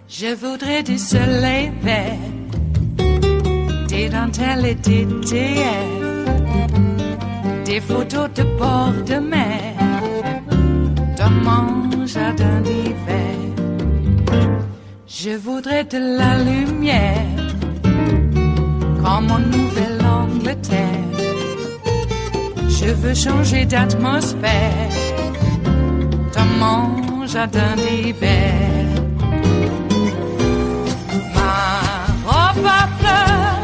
Je voudrais du soleil vert, des dentelles et des théâtres, des photos de bord de mer, dans mon jardin d'hiver. Je voudrais de la lumière, comme en Nouvelle-Angleterre. Je veux changer d'atmosphère, dans mon jardin d'hiver. Ma fleur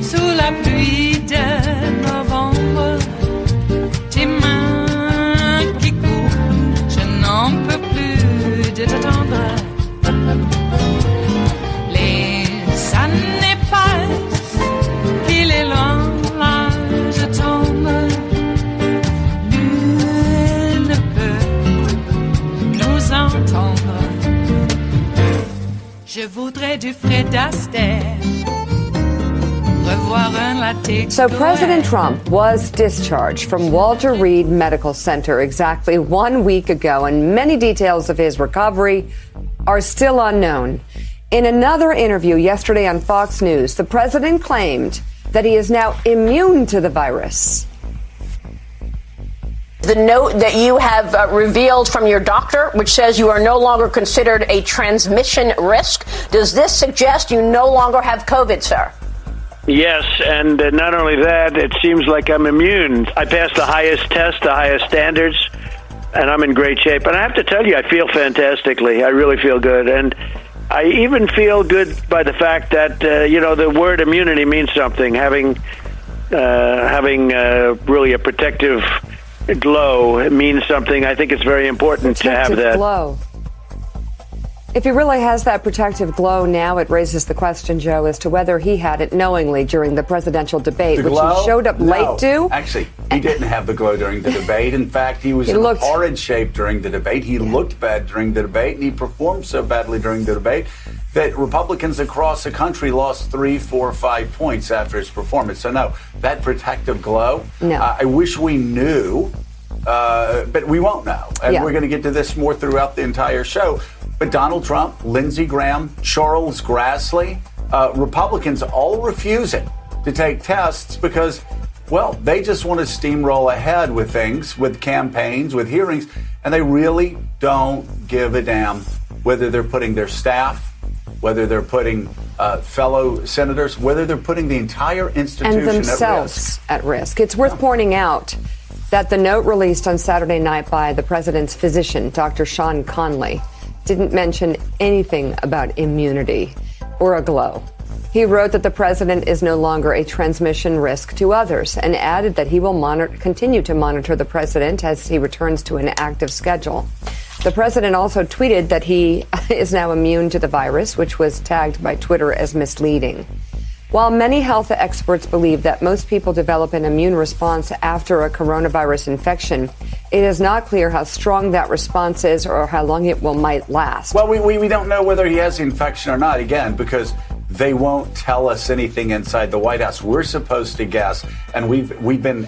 sous la pluie de novembre, tes mains qui courent, je n'en peux plus de t'attendre. Les années passent, qu'il est loin, là je tombe. Nul ne peut nous entendre. Je voudrais du Fred Astaire. So President Trump was discharged from Walter Reed Medical Center exactly 1 week ago, and many details of his recovery are still unknown. In another interview yesterday on Fox News, the president claimed that he is now immune to the virus. The note that you have revealed from your doctor, which says you are no longer considered a transmission risk, does this suggest you no longer have COVID, sir? Yes, and not only that, it seems like I'm immune. I passed the highest test, the highest standards, and I'm in great shape. And I have to tell you, I feel fantastically. I really feel good. And I even feel good by the fact that, the word immunity means something. Having really a protective glow, it means something. I think it's very important to have that. Glow. If he really has that protective glow now, it raises the question, Joe, as to whether he had it knowingly during the presidential debate, which he showed up late to. Actually, he didn't have the glow during the debate. In fact, he was in horrid shape during the debate. He looked bad during the debate, and he performed so badly during the debate that Republicans across the country lost 3, 4, 5 points after his performance. So, no, that protective glow, I wish we knew, but we won't know. And we're going to get to this more throughout the entire show. But Donald Trump, Lindsey Graham, Charles Grassley, Republicans all refusing to take tests because, well, they just want to steamroll ahead with things, with campaigns, with hearings, and they really don't give a damn whether they're putting their staff, whether they're putting fellow senators, whether they're putting the entire institution and themselves at risk. It's worth pointing out that the note released on Saturday night by the president's physician, Dr. Sean Conley, didn't mention anything about immunity or a glow. He wrote that the president is no longer a transmission risk to others and added that he will continue to monitor the president as he returns to an active schedule. The president also tweeted that he is now immune to the virus, which was tagged by Twitter as misleading. While many health experts believe that most people develop an immune response after a coronavirus infection, it is not clear how strong that response is or how long it might last. Well, we don't know whether he has the infection or not, again, because they won't tell us anything inside the White House. We're supposed to guess, and we've been,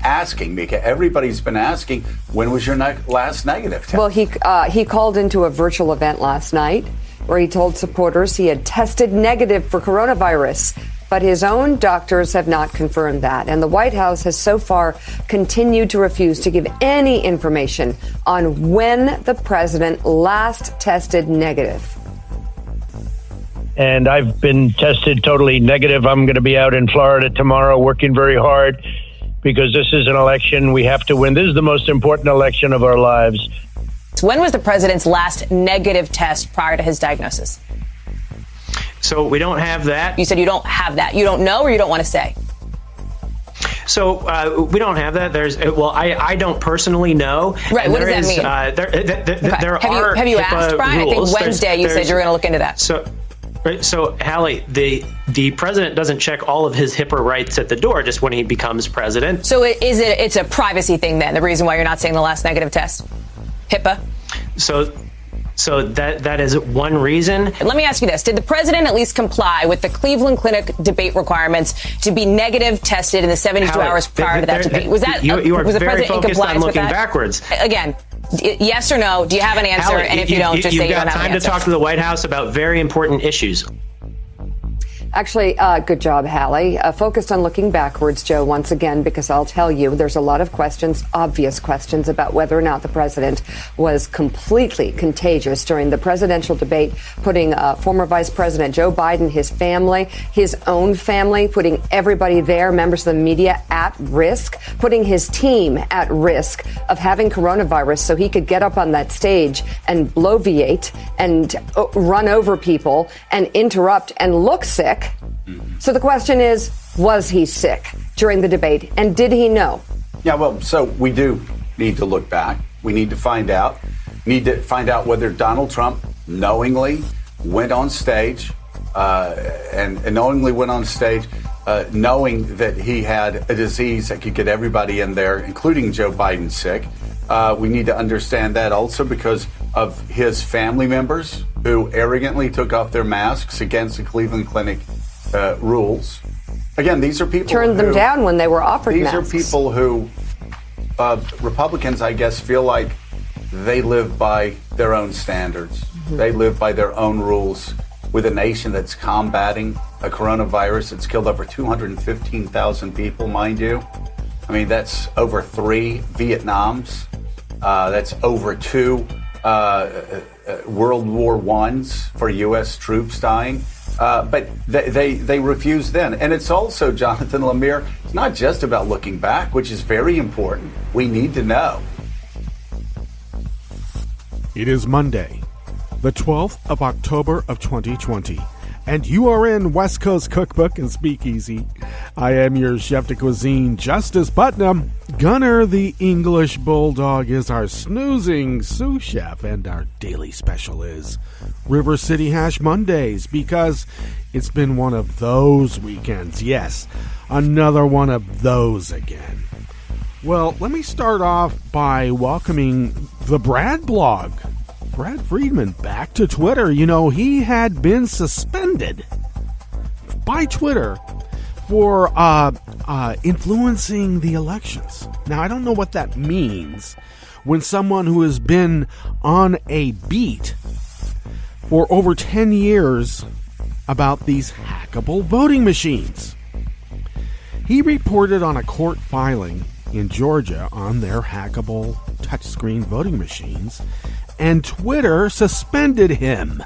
asking, Mika. Everybody's been asking, when was your last negative test? Well, he called into a virtual event last night where he told supporters he had tested negative for coronavirus, but his own doctors have not confirmed that. And the White House has so far continued to refuse to give any information on when the president last tested negative. And I've been tested totally negative. I'm going to be out in Florida tomorrow working very hard because this is an election we have to win. This is the most important election of our lives. When was the president's last negative test prior to his diagnosis? So we don't have that. You said you don't have that. You don't know or you don't want to say? So we don't have that. I don't personally know. Right. What does that mean? There are have you asked, Brian? I think Wednesday you said you were going to look into that. Right. So, Hallie, the president doesn't check all of his HIPAA rights at the door just when he becomes president. So it's a privacy thing then, the reason why you're not saying the last negative test? HIPAA? So that is one reason. Let me ask you this. Did the president at least comply with the Cleveland Clinic debate requirements to be negative tested in the 72 hours prior to that debate? Was that you are was the very president in focused on compliance with looking that? Backwards. Again, yes or no? Do you have an answer? Hallie, and if you don't, just say you don't have an answer. You've got time to talk to the White House about very important issues. Actually, good job, Hallie. Focused on looking backwards, Joe, once again, because I'll tell you, there's a lot of questions, obvious questions, about whether or not the president was completely contagious during the presidential debate, putting former Vice President Joe Biden, his family, his own family, putting everybody there, members of the media, at risk, putting his team at risk of having coronavirus so he could get up on that stage and bloviate and run over people and interrupt and look sick. So the question is, was he sick during the debate, and did he know? Yeah, well, so we do need to look back. We need to find out. Whether Donald Trump knowingly went on stage and knowingly went on stage knowing that he had a disease that could get everybody in there, including Joe Biden, sick. We need to understand that also because of his family members who arrogantly took off their masks against the Cleveland Clinic rules. Again, these are people turned them down when they were offered masks. These are people who Republicans, I guess, feel like they live by their own standards. Mm-hmm. They live by their own rules with a nation that's combating a coronavirus that's killed over 215,000 people, mind you. I mean, that's over 3 Vietnams. That's over 2 World War I's for U.S. troops dying. But they refuse then. And it's also, Jonathan Lemire, it's not just about looking back, which is very important. We need to know. It is Monday, the 12th of October of 2020, and you are in West Coast Cookbook and Speakeasy. I am your chef de cuisine, Justice Putnam. Gunner the English Bulldog is our snoozing sous chef, and our daily special is River City Hash Mondays, because it's been one of those weekends. Yes, another one of those again. Well, let me start off by welcoming the Brad blog. Brad Friedman back to Twitter. You know, he had been suspended by Twitter for influencing the elections. Now, I don't know what that means when someone who has been on a beat for over 10 years about these hackable voting machines. He reported on a court filing in Georgia on their hackable touchscreen voting machines, and Twitter suspended him.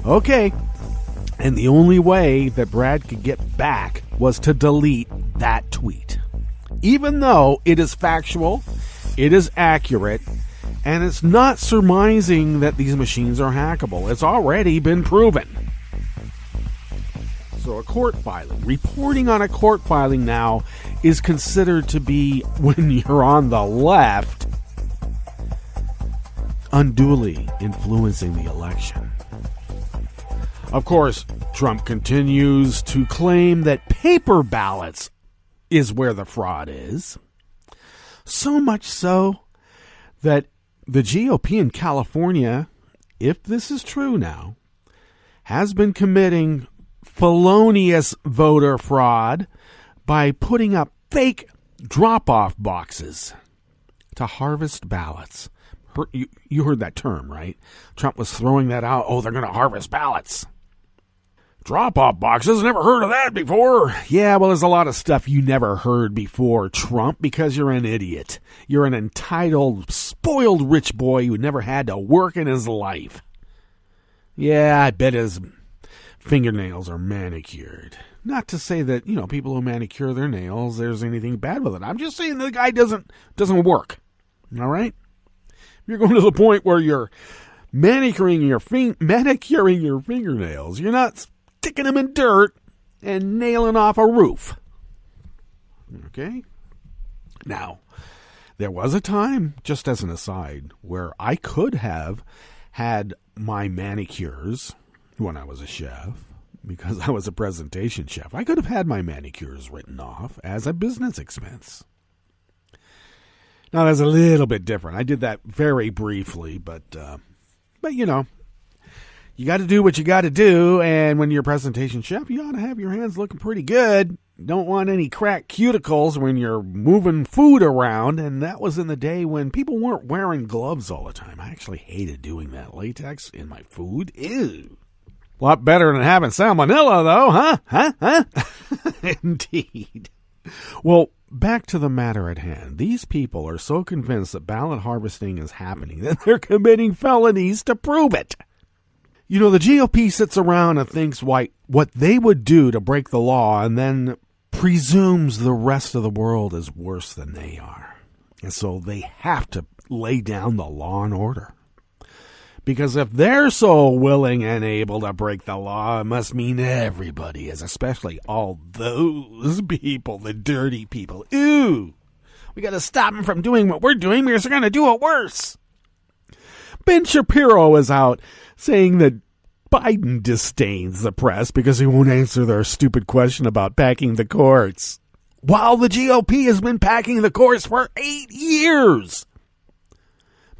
Okay. And the only way that Brad could get back was to delete that tweet. Even though it is factual, it is accurate, and it's not surmising that these machines are hackable. It's already been proven. So a court filing, reporting on a court filing now is considered to be, when you're on the left, unduly influencing the election. Of course, Trump continues to claim that paper ballots is where the fraud is. So much so that the GOP in California, if this is true now, has been committing felonious voter fraud by putting up fake drop-off boxes to harvest ballots. You heard that term, right? Trump was throwing that out. Oh, they're going to harvest ballots. Drop-off boxes? Never heard of that before. Yeah, well, there's a lot of stuff you never heard before, Trump, because you're an idiot. You're an entitled, spoiled rich boy who never had to work in his life. Yeah, I bet his fingernails are manicured. Not to say that, people who manicure their nails, there's anything bad with it. I'm just saying the guy doesn't work. All right? You're going to the point where you're manicuring your fingernails. You're not sticking them in dirt and nailing off a roof. Okay? Now, there was a time, just as an aside, where I could have had my manicures when I was a chef, because I was a presentation chef, I could have had my manicures written off as a business expense. Now, that's a little bit different. I did that very briefly, but you know, you got to do what you got to do, and when you're a presentation chef, you ought to have your hands looking pretty good. Don't want any cracked cuticles when you're moving food around, and that was in the day when people weren't wearing gloves all the time. I actually hated doing that. Latex in my food? Ew. A lot better than having salmonella, though, huh? Indeed. Well, back to the matter at hand. These people are so convinced that ballot harvesting is happening that they're committing felonies to prove it. You know, the GOP sits around and thinks what they would do to break the law and then presumes the rest of the world is worse than they are. And so they have to lay down the law and order. Because if they're so willing and able to break the law, it must mean everybody is, especially all those people, the dirty people. Ew! We got to stop them from doing what we're doing because they're going to do it worse. Ben Shapiro is out saying that Biden disdains the press because he won't answer their stupid question about packing the courts. While the GOP has been packing the courts for 8 years.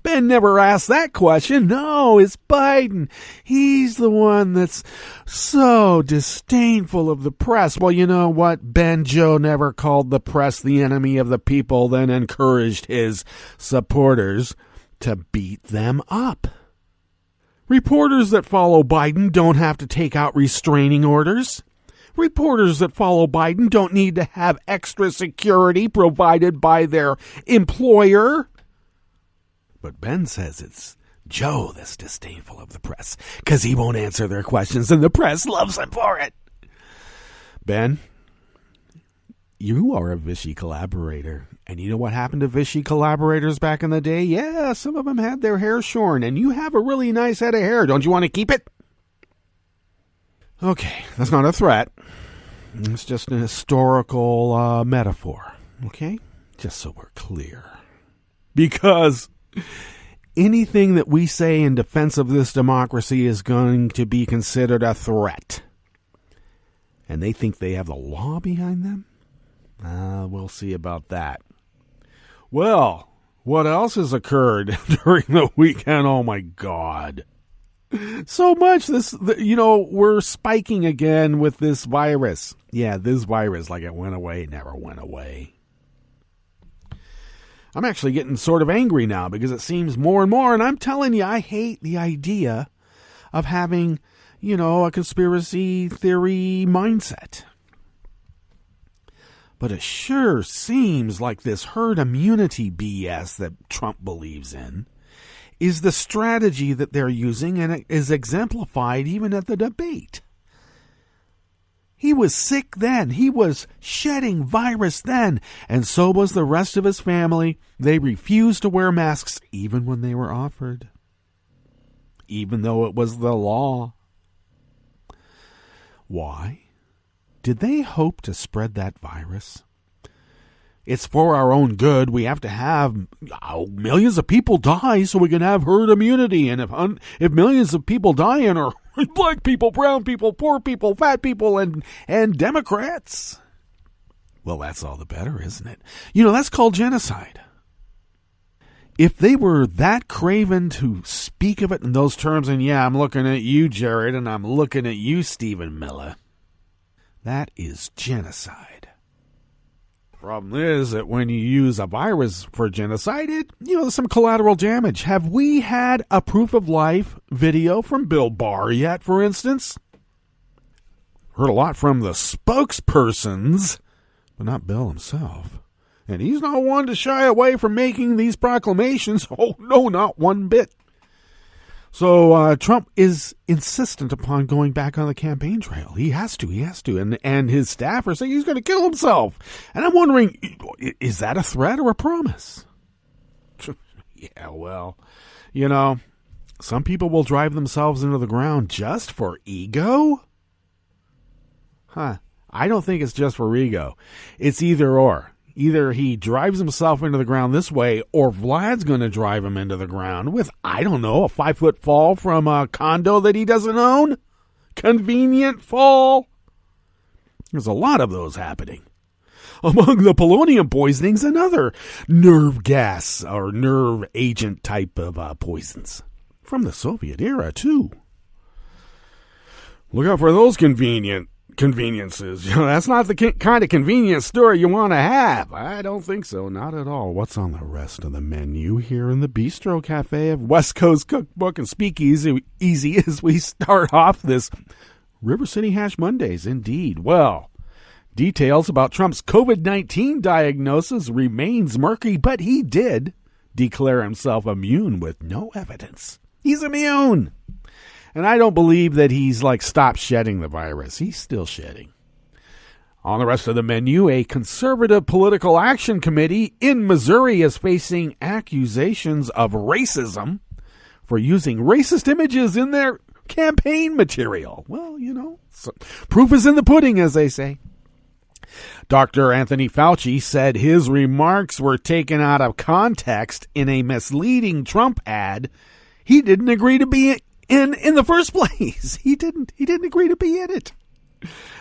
Ben never asked that question. No, it's Biden. He's the one that's so disdainful of the press. Well, you know what? Ben Joe never called the press the enemy of the people, then encouraged his supporters to beat them up. Reporters that follow Biden don't have to take out restraining orders. Reporters that follow Biden don't need to have extra security provided by their employer. But Ben says it's Joe that's disdainful of the press because he won't answer their questions and the press loves him for it. Ben, you are a Vichy collaborator. And you know what happened to Vichy collaborators back in the day? Yeah, some of them had their hair shorn, and you have a really nice head of hair. Don't you want to keep it? Okay, that's not a threat. It's just an historical metaphor, okay? Just so we're clear. Because anything that we say in defense of this democracy is going to be considered a threat. And they think they have the law behind them? We'll see about that. Well, what else has occurred during the weekend? Oh, my God. So much. We're spiking again with this virus. Yeah, this virus, like it went away, never went away. I'm actually getting sort of angry now because it seems more and more, and I'm telling you, I hate the idea of having, a conspiracy theory mindset. But it sure seems like this herd immunity BS that Trump believes in is the strategy that they're using, and it is exemplified even at the debate. He was sick then. He was shedding virus then. And so was the rest of his family. They refused to wear masks even when they were offered. Even though it was the law. Why? Did they hope to spread that virus? It's for our own good. We have to have millions of people die so we can have herd immunity. And if millions of people die and are black people, brown people, poor people, fat people, and Democrats, well, that's all the better, isn't it? That's called genocide. If they were that craven to speak of it in those terms, and yeah, I'm looking at you, Jared, and I'm looking at you, Stephen Miller, that is genocide. Problem is that when you use a virus for genocide, there's some collateral damage. Have we had a proof of life video from Bill Barr yet, for instance? Heard a lot from the spokespersons, but not Bill himself. And he's not one to shy away from making these proclamations. Oh, no, not one bit. So Trump is insistent upon going back on the campaign trail. He has to. And his staff are saying he's going to kill himself. And I'm wondering, is that a threat or a promise? Yeah, well, some people will drive themselves into the ground just for ego. I don't think it's just for ego. It's either or. Either he drives himself into the ground this way, or Vlad's going to drive him into the ground with, I don't know, a 5-foot fall from a condo that he doesn't own. Convenient fall. There's a lot of those happening. Among the polonium poisonings, another nerve gas or nerve agent type of poisons from the Soviet era, too. Look out for those conveniences. That's not the kind of convenience store you want to have. I don't think so. Not at all. What's on the rest of the menu here in the Bistro Cafe of West Coast Cookbook and Speakeasy as we start off this River City Hash Mondays, indeed. Well, details about Trump's COVID-19 diagnosis remains murky, but he did declare himself immune with no evidence. He's immune. And I don't believe that he's stopped shedding the virus. He's still shedding. On the rest of the menu, a conservative political action committee in Missouri is facing accusations of racism for using racist images in their campaign material. Well, proof is in the pudding, as they say. Dr. Anthony Fauci said his remarks were taken out of context in a misleading Trump ad he didn't agree to be in the first place. He didn't agree to be in it.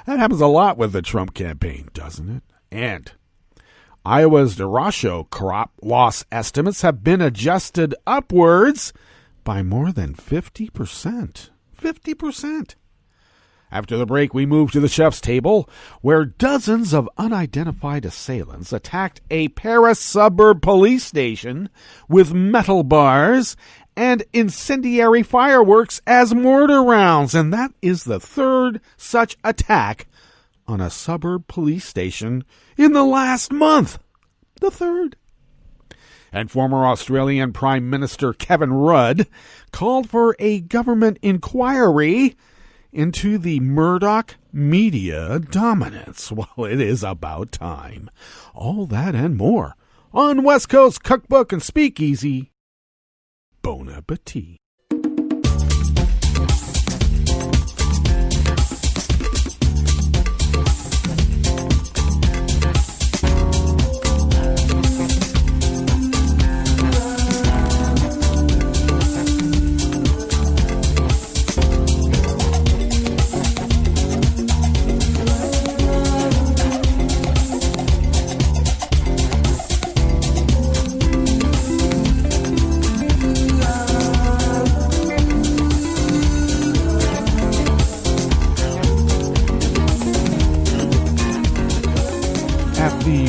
That happens a lot with the Trump campaign, doesn't it? And Iowa's Derecho crop loss estimates have been adjusted upwards by more than 50%. 50%. After the break, we move to the chef's table, where dozens of unidentified assailants attacked a Paris suburb police station with metal bars and incendiary fireworks as mortar rounds. And that is the third such attack on a suburb police station in the last month. The third. And former Australian Prime Minister Kevin Rudd called for a government inquiry into the Murdoch media dominance. Well, it is about time. All that and more on West Coast Cookbook and Speakeasy. Bon appetit.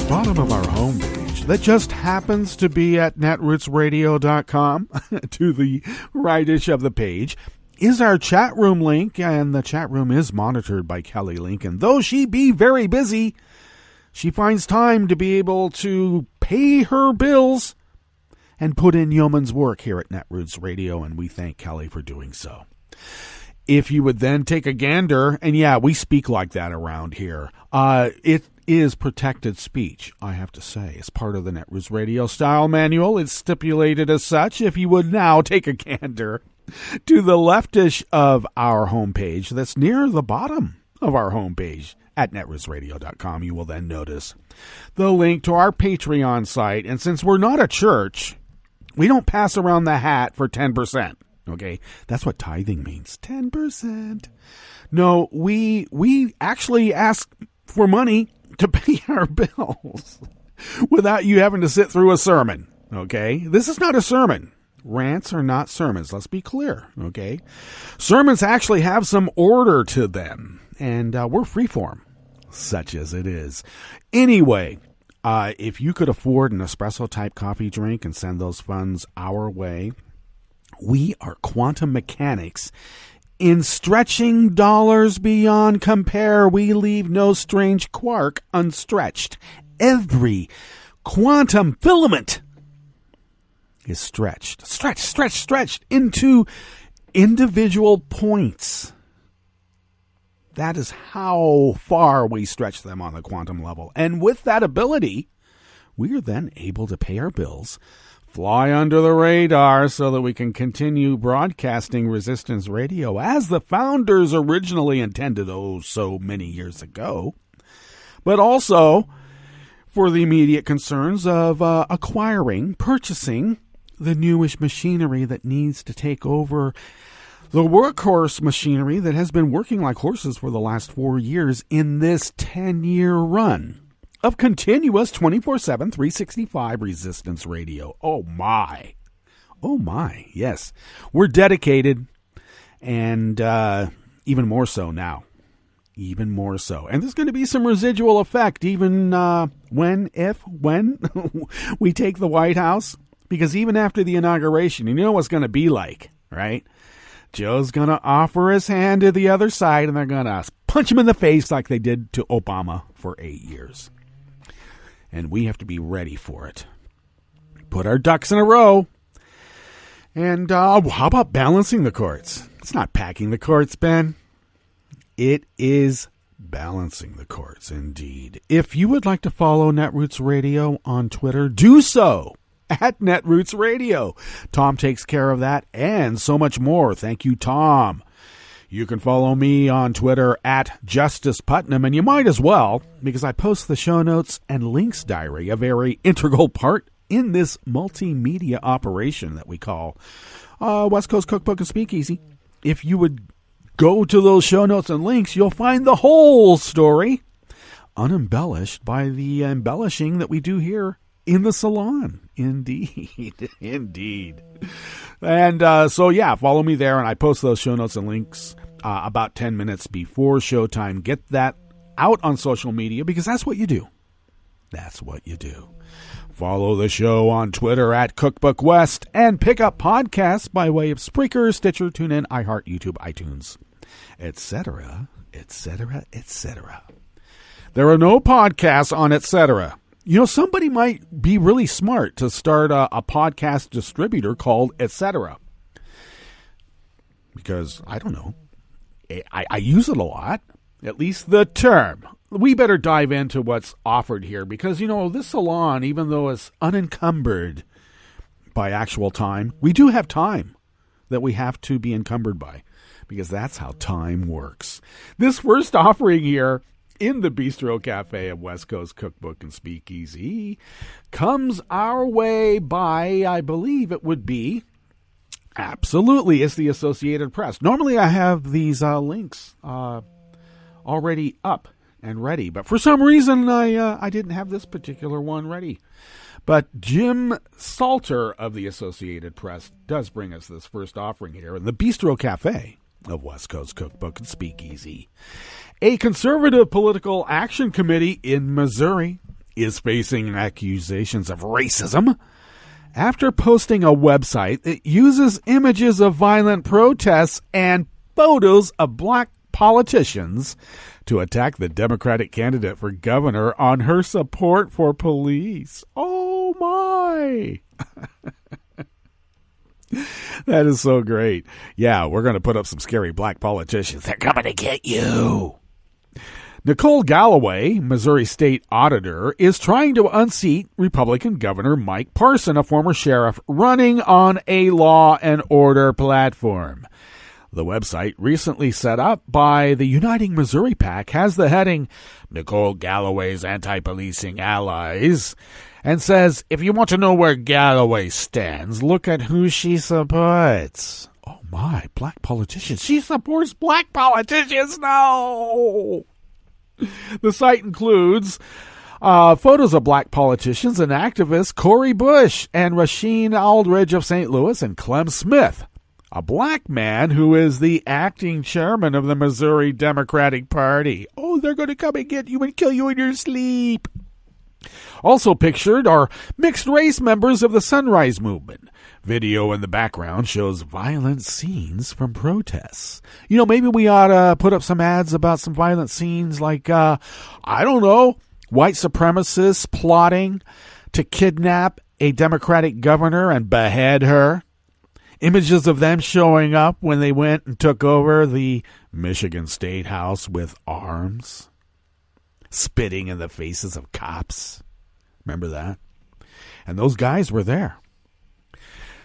Bottom of our homepage that just happens to be at netrootsradio.com to the rightish of the page is our chat room link, and the chat room is monitored by Kelly Lincoln. Though she be very busy, she finds time to be able to pay her bills and put in yeoman's work here at Netroots Radio, and we thank Kelly for doing so. If you would then take a gander, and yeah, we speak like that around here. It is protected speech, I have to say. As part of the Netroots Radio Style Manual, it's stipulated as such. If you would now take a gander to the leftish of our homepage, that's near the bottom of our homepage at netrootsradio.com, you will then notice the link to our Patreon site. And since we're not a church, we don't pass around the hat for 10%. Okay, that's what tithing means, 10%. No, we actually ask for money to pay our bills without you having to sit through a sermon. Okay, this is not a sermon. Rants are not sermons. Let's be clear. Okay, sermons actually have some order to them, and we're freeform, such as it is. Anyway, if you could afford an espresso type coffee drink and send those funds our way, we are quantum mechanics. In stretching dollars beyond compare, we leave no strange quark unstretched. Every quantum filament is stretched into individual points. That is how far we stretch them on the quantum level. And with that ability, we are then able to pay our bills, fly under the radar so that we can continue broadcasting Resistance Radio as the founders originally intended, so many years ago. But also, for the immediate concerns of purchasing the newish machinery that needs to take over the workhorse machinery that has been working like horses for the last 4 years in this 10-year run of continuous 24/7, 365 resistance radio. Oh my, yes. We're dedicated, and even more so now. Even more so. And there's going to be some residual effect even when we take the White House. Because even after the inauguration, you know what's going to be like, right? Joe's going to offer his hand to the other side, and they're going to punch him in the face like they did to Obama for 8 years. And we have to be ready for it. Put our ducks in a row. And how about balancing the courts? It's not packing the courts, Ben. It is balancing the courts, indeed. If you would like to follow Netroots Radio on Twitter, do so at Netroots Radio. Tom takes care of that and so much more. Thank you, Tom. You can follow me on Twitter at Justice Putnam, and you might as well, because I post the show notes and links diary, a very integral part in this multimedia operation that we call West Coast Cookbook and Speakeasy. If you would go to those show notes and links, you'll find the whole story, unembellished by the embellishing that we do here in the salon. Indeed. Indeed. And so, yeah, follow me there, and I post those show notes and links about 10 minutes before showtime. Get that out on social media, because that's what you do. That's what you do. Follow the show on Twitter at Cookbook West, and pick up podcasts by way of Spreaker, Stitcher, TuneIn, iHeart, YouTube, iTunes, etc., etc., etc. There are no podcasts on etc. You know, somebody might be really smart to start a podcast distributor called etc. Because, I don't know, I use it a lot, at least the term. We better dive into what's offered here because, you know, this salon, even though it's unencumbered by actual time, we do have time that we have to be encumbered by because that's how time works. This first offering here in the Bistro Cafe of West Coast Cookbook and Speakeasy comes our way by, I believe it would be, absolutely, it's the Associated Press. Normally I have these links already up and ready, but for some reason I didn't have this particular one ready. But Jim Salter of the Associated Press does bring us this first offering here in the Bistro Cafe of West Coast Cookbook and Speakeasy. A conservative political action committee in Missouri is facing accusations of racism after posting a website that uses images of violent protests and photos of black politicians to attack the Democratic candidate for governor on her support for police. Oh, my. That is so great. Yeah, we're going to put up some scary black politicians. They're coming to get you. Nicole Galloway, Missouri state auditor, is trying to unseat Republican Governor Mike Parson, a former sheriff, running on a law and order platform. The website, recently set up by the Uniting Missouri PAC, has the heading, Nicole Galloway's Anti-Policing Allies, and says, if you want to know where Galloway stands, look at who she supports. Oh my, black politicians. She supports black politicians? No! The site includes photos of black politicians and activists Cori Bush and Rasheen Aldridge of St. Louis and Clem Smith, a black man who is the acting chairman of the Missouri Democratic Party. Oh, they're going to come and get you and kill you in your sleep. Also pictured are mixed-race members of the Sunrise Movement. Video in the background shows violent scenes from protests. You know, maybe we ought to put up some ads about some violent scenes like, I don't know, white supremacists plotting to kidnap a Democratic governor and behead her. Images of them showing up when they went and took over the Michigan State House with arms. Spitting in the faces of cops. Remember that? And those guys were there.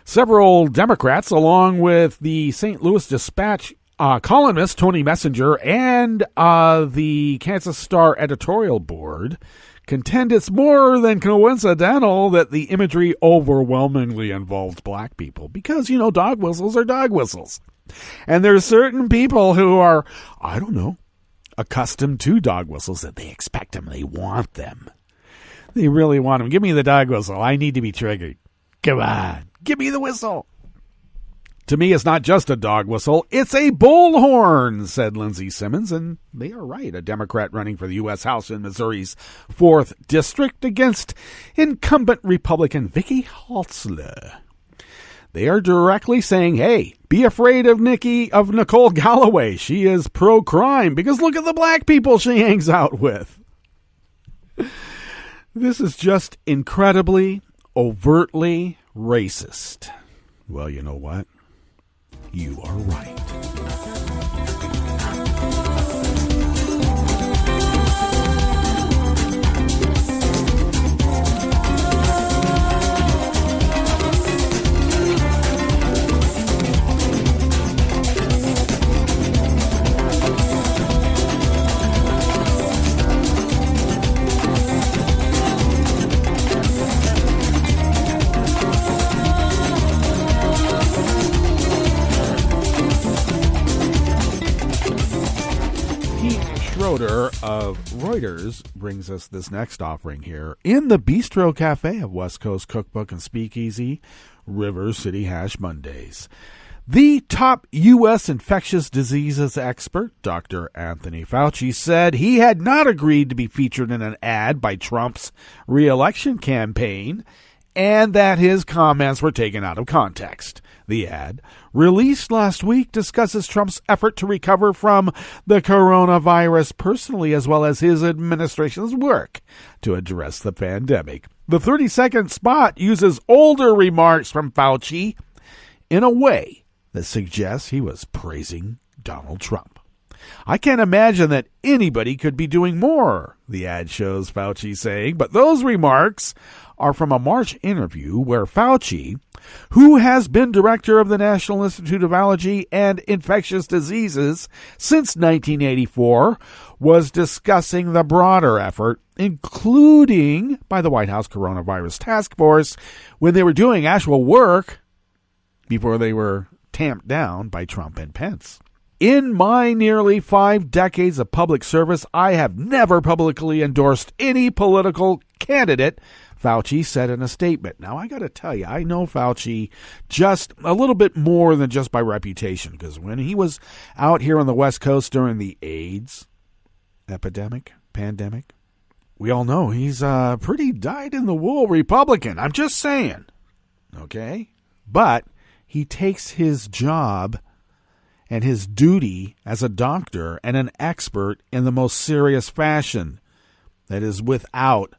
Several Democrats, along with the St. Louis Dispatch columnist Tony Messenger and the Kansas Star editorial board, contend it's more than coincidental that the imagery overwhelmingly involves black people because, dog whistles are dog whistles. And there's certain people who are, accustomed to dog whistles that they expect them, they want them. They really want them. Give me the dog whistle. I need to be triggered. Come on. Give me the whistle. To me, it's not just a dog whistle. It's a bullhorn, said Lindsey Simmons. And they are right. A Democrat running for the U.S. House in Missouri's 4th District against incumbent Republican Vicky Haltzler. They are directly saying, hey, be afraid of Nicole Galloway. She is pro-crime because look at the black people she hangs out with. This is just incredibly, overtly racist. Well, you know what? You are right. Of Reuters brings us this next offering here. In the Bistro Cafe of West Coast Cookbook and Speakeasy, River City Hash Mondays. The top U.S. infectious diseases expert, Dr. Anthony Fauci, said he had not agreed to be featured in an ad by Trump's re-election campaign and that his comments were taken out of context. The ad, released last week, discusses Trump's effort to recover from the coronavirus personally, as well as his administration's work to address the pandemic. The 30-second spot uses older remarks from Fauci in a way that suggests he was praising Donald Trump. I can't imagine that anybody could be doing more, the ad shows Fauci saying, but those remarks are from a March interview where Fauci, who has been director of the National Institute of Allergy and Infectious Diseases since 1984, was discussing the broader effort, including by the White House Coronavirus Task Force, when they were doing actual work before they were tamped down by Trump and Pence. In my nearly 5 decades of public service, I have never publicly endorsed any political candidate, Fauci said in a statement. Now, I got to tell you, I know Fauci just a little bit more than just by reputation, because when he was out here on the West Coast during the AIDS pandemic, we all know he's a pretty dyed-in-the-wool Republican. I'm just saying, okay? But he takes his job and his duty as a doctor and an expert in the most serious fashion, that is without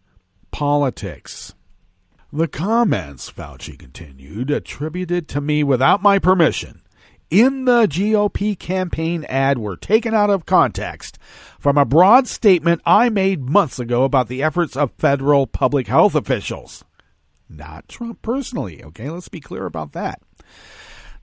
politics. The comments, Fauci continued, attributed to me without my permission in the GOP campaign ad were taken out of context from a broad statement I made months ago about the efforts of federal public health officials. Not Trump personally, okay? Let's be clear about that.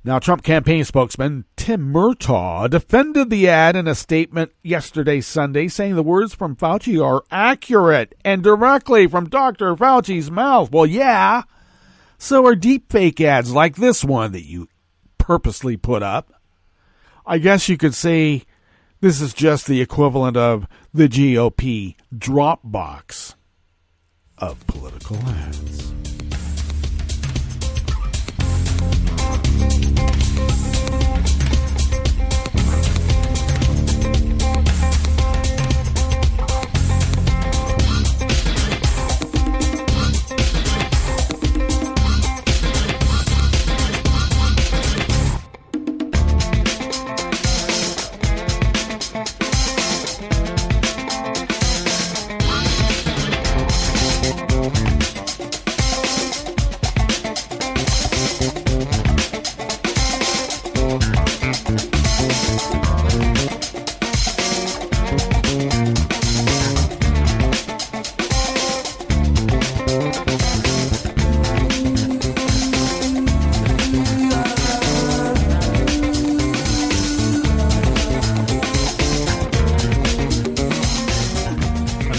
Now, Trump campaign spokesman Tim Murdoch defended the ad in a statement yesterday, Sunday, saying the words from Fauci are accurate and directly from Dr. Fauci's mouth. Well, yeah, so are deepfake ads like this one that you purposely put up. I guess you could say this is just the equivalent of the GOP Dropbox of political ads.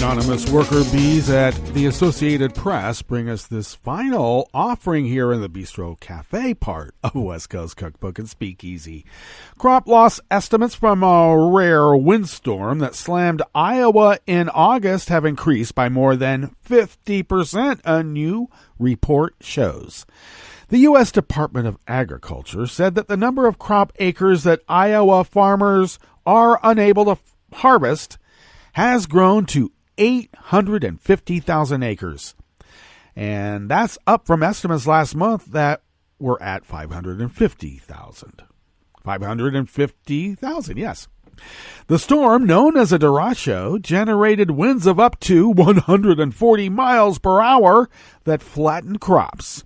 Anonymous worker bees at the Associated Press bring us this final offering here in the Bistro Cafe part of West Coast Cookbook and Speakeasy. Crop loss estimates from a rare windstorm that slammed Iowa in August have increased by more than 50%, a new report shows. The U.S. Department of Agriculture said that the number of crop acres that Iowa farmers are unable to harvest has grown to 850,000 acres. And that's up from estimates last month that were at 550,000. 550,000, yes. The storm, known as a Derecho, generated winds of up to 140 miles per hour that flattened crops.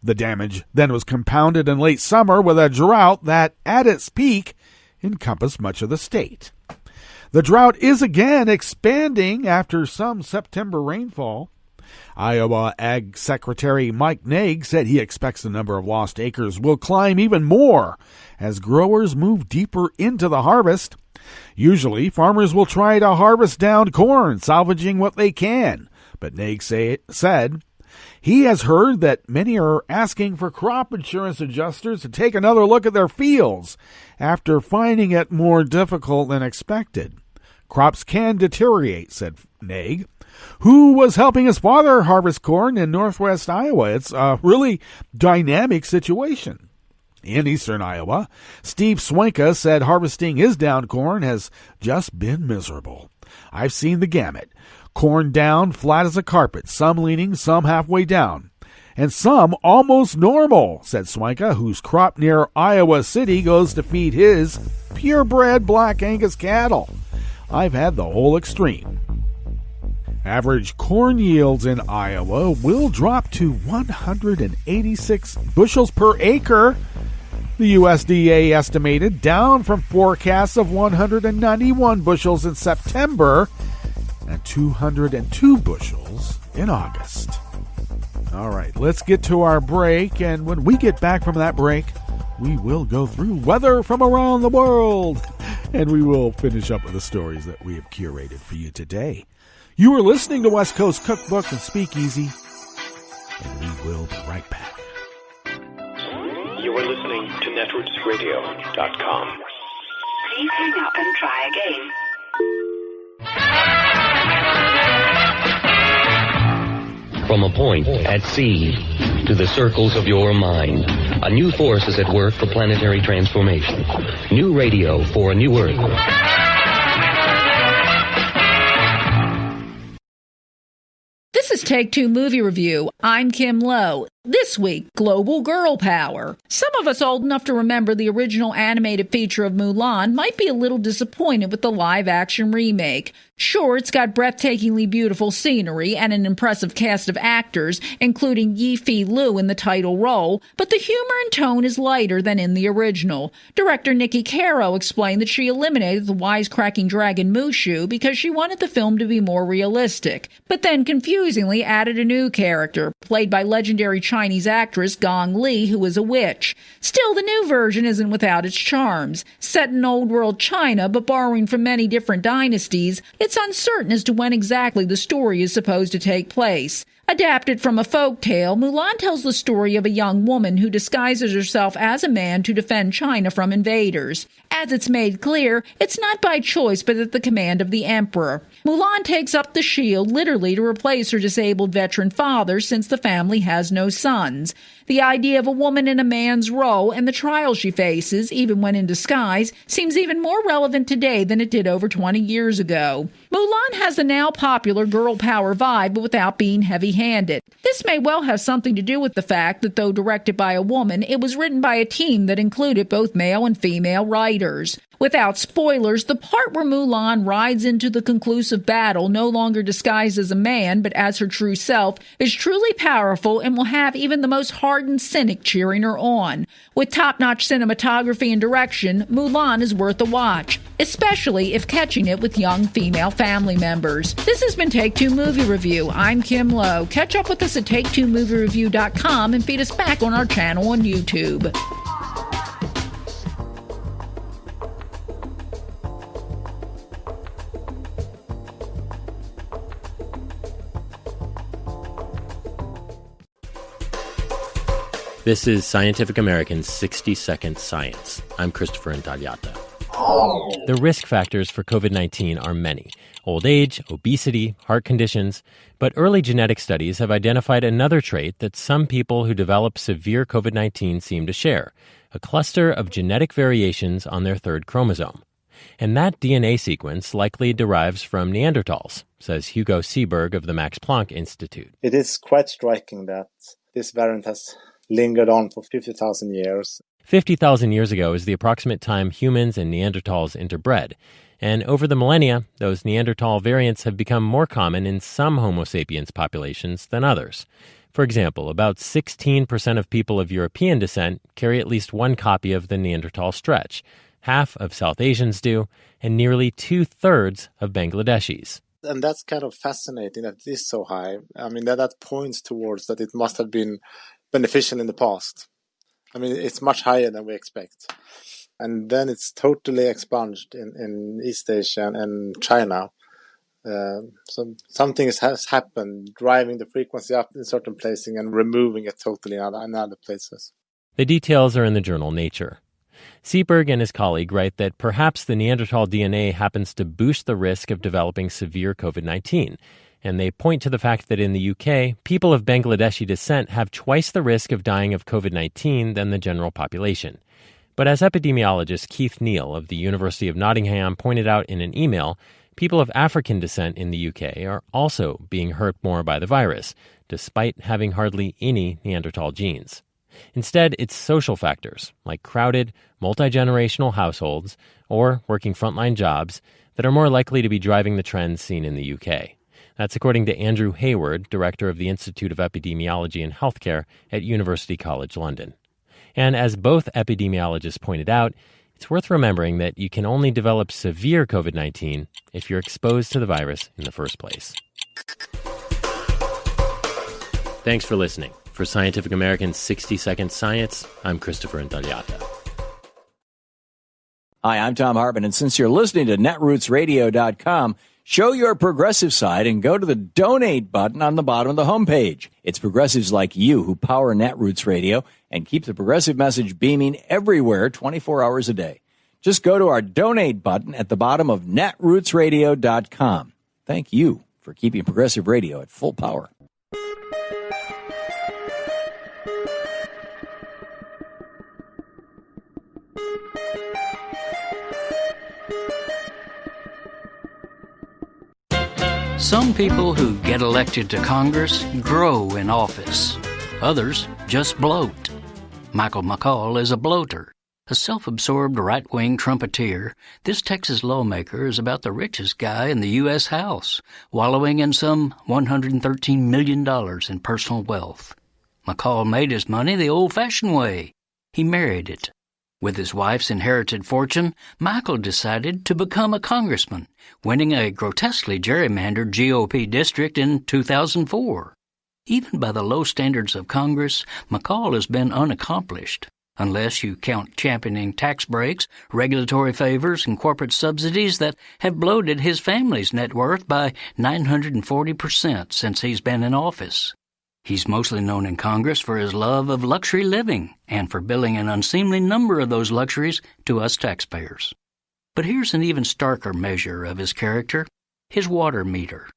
The damage then was compounded in late summer with a drought that, at its peak, encompassed much of the state. The drought is again expanding after some September rainfall. Iowa Ag Secretary Mike Naig said he expects the number of lost acres will climb even more as growers move deeper into the harvest. Usually, farmers will try to harvest down corn, salvaging what they can. But Naig said he has heard that many are asking for crop insurance adjusters to take another look at their fields after finding it more difficult than expected. Crops can deteriorate, said Naig, who was helping his father harvest corn in northwest Iowa. It's a really dynamic situation. In eastern Iowa, Steve Swanka said harvesting his down corn has just been miserable. I've seen the gamut. Corn down flat as a carpet, some leaning, some halfway down, and some almost normal, said Swanka, whose crop near Iowa City goes to feed his purebred Black Angus cattle. I've had the whole extreme. Average corn yields in Iowa will drop to 186 bushels per acre, the USDA estimated, down from forecasts of 191 bushels in September and 202 bushels in August. All right, let's get to our break, and when we get back from that break, we will go through weather from around the world, and we will finish up with the stories that we have curated for you today. You are listening to West Coast Cookbook and Speakeasy, and we will be right back. You are listening to netrootsradio.com. Please hang up and try again. From a point at sea to the circles of your mind, a new force is at work for planetary transformation. New radio for a new Earth. This is Take Two Movie Review. I'm Kim Lowe. This week, global girl power. Some of us old enough to remember the original animated feature of Mulan might be a little disappointed with the live-action remake. Sure, it's got breathtakingly beautiful scenery and an impressive cast of actors, including Yi-Fei Liu in the title role, but the humor and tone is lighter than in the original. Director Nikki Caro explained that she eliminated the wisecracking dragon Mushu because she wanted the film to be more realistic, but then confusingly added a new character, played by legendary Chinese actress Gong Li, who is a witch. Still, the new version isn't without its charms. Set in old world China, but borrowing from many different dynasties, it's uncertain as to when exactly the story is supposed to take place. Adapted from a folk tale, Mulan tells the story of a young woman who disguises herself as a man to defend China from invaders. As it's made clear, it's not by choice but at the command of the emperor. Mulan takes up the shield literally to replace her disabled veteran father since the family has no sons. The idea of a woman in a man's role and the trials she faces, even when in disguise, seems even more relevant today than it did over 20 years ago. Mulan has the now popular girl power vibe, but without being heavy-handed. This may well have something to do with the fact that though directed by a woman, it was written by a team that included both male and female writers. Without spoilers, the part where Mulan rides into the conclusive battle, no longer disguised as a man but as her true self, is truly powerful and will have even the most hardened cynic cheering her on. With top-notch cinematography and direction, Mulan is worth a watch, especially if catching it with young female family members. This has been Take Two Movie Review. I'm Kim Lowe. Catch up with us at TakeTwoMovieReview.com and feed us back on our channel on YouTube. This is Scientific American's 60-Second Science. I'm Christopher Intagliata. The risk factors for COVID-19 are many: old age, obesity, heart conditions. But early genetic studies have identified another trait that some people who develop severe COVID-19 seem to share: a cluster of genetic variations on their third chromosome. And that DNA sequence likely derives from Neanderthals, says Hugo Seeberg of the Max Planck Institute. It is quite striking that this variant has lingered on for 50,000 years. 50,000 years ago is the approximate time humans and Neanderthals interbred. And over the millennia, those Neanderthal variants have become more common in some Homo sapiens populations than others. For example, about 16% of people of European descent carry at least one copy of the Neanderthal stretch. Half of South Asians do, and nearly 2/3 of Bangladeshis. And that's kind of fascinating that it is so high. I mean, that points towards that it must have been beneficial in the past. I mean, it's much higher than we expect. And then it's totally expunged in East Asia and China. So something has happened, driving the frequency up in certain places and removing it totally in other places. The details are in the journal Nature. Seeberg and his colleague write that perhaps the Neanderthal DNA happens to boost the risk of developing severe COVID-19. And they point to the fact that in the UK, people of Bangladeshi descent have twice the risk of dying of COVID-19 than the general population. But as epidemiologist Keith Neal of the University of Nottingham pointed out in an email, people of African descent in the UK are also being hurt more by the virus, despite having hardly any Neanderthal genes. Instead, it's social factors, like crowded, multi-generational households or working frontline jobs, that are more likely to be driving the trends seen in the UK. That's according to Andrew Hayward, director of the Institute of Epidemiology and Healthcare at University College London. And as both epidemiologists pointed out, it's worth remembering that you can only develop severe COVID-19 if you're exposed to the virus in the first place. Thanks for listening. For Scientific American's 60-Second Science, I'm Christopher Intagliata. Hi, I'm Tom Hartman, and since you're listening to netrootsradio.com, show your progressive side and go to the donate button on the bottom of the homepage. It's progressives like you who power Netroots Radio and keep the progressive message beaming everywhere 24 hours a day. Just go to our donate button at the bottom of netrootsradio.com. Thank you for keeping progressive radio at full power. Some people who get elected to Congress grow in office. Others just bloat. Michael McCaul is a bloater. A self-absorbed right-wing trumpeter, this Texas lawmaker is about the richest guy in the U.S. House, wallowing in some $113 million in personal wealth. McCaul made his money the old-fashioned way. He married it. With his wife's inherited fortune, Michael decided to become a congressman, winning a grotesquely gerrymandered GOP district in 2004. Even by the low standards of Congress, McCaul has been unaccomplished, unless you count championing tax breaks, regulatory favors, and corporate subsidies that have bloated his family's net worth by 940% since he's been in office. He's mostly known in Congress for his love of luxury living and for billing an unseemly number of those luxuries to us taxpayers. But here's an even starker measure of his character, his water meter.